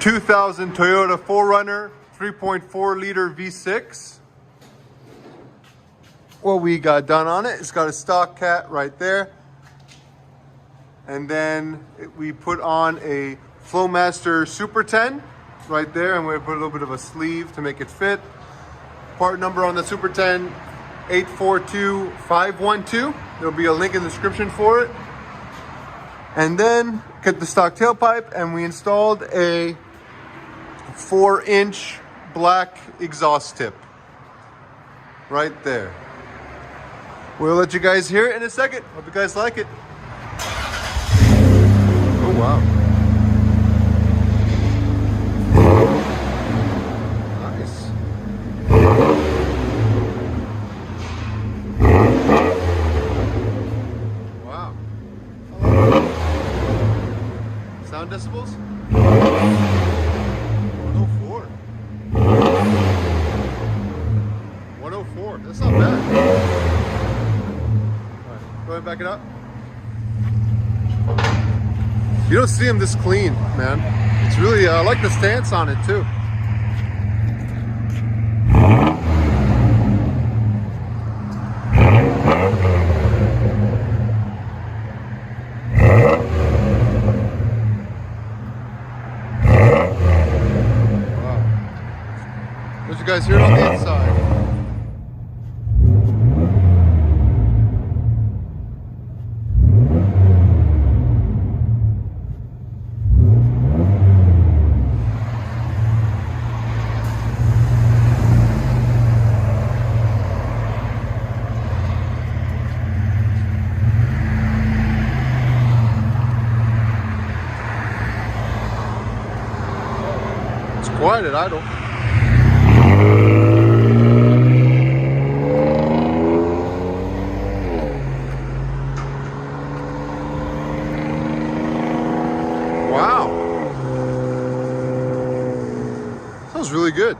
2000 Toyota 4Runner 3.4 liter V6. What we got done on it, it's got a stock cat right there. And then we put on a FLOWMASTER Super 10 right there, and we put a little bit of a sleeve to make it fit. Part number on the Super 10, 842512. There'll be a link in the description for it. And then get the stock tailpipe, and we installed a 4-inch black exhaust tip right there. We'll let you guys hear it in a second. Hope you guys like it. Oh wow. Nice. Wow. Sound decibels? 104. 104. That's not bad. Alright, go ahead and back it up. You don't see them this clean, man. It's really, I like the stance on it too. Wow. What you guys hear on the inside? Quiet at idle. Wow. Sounds really good.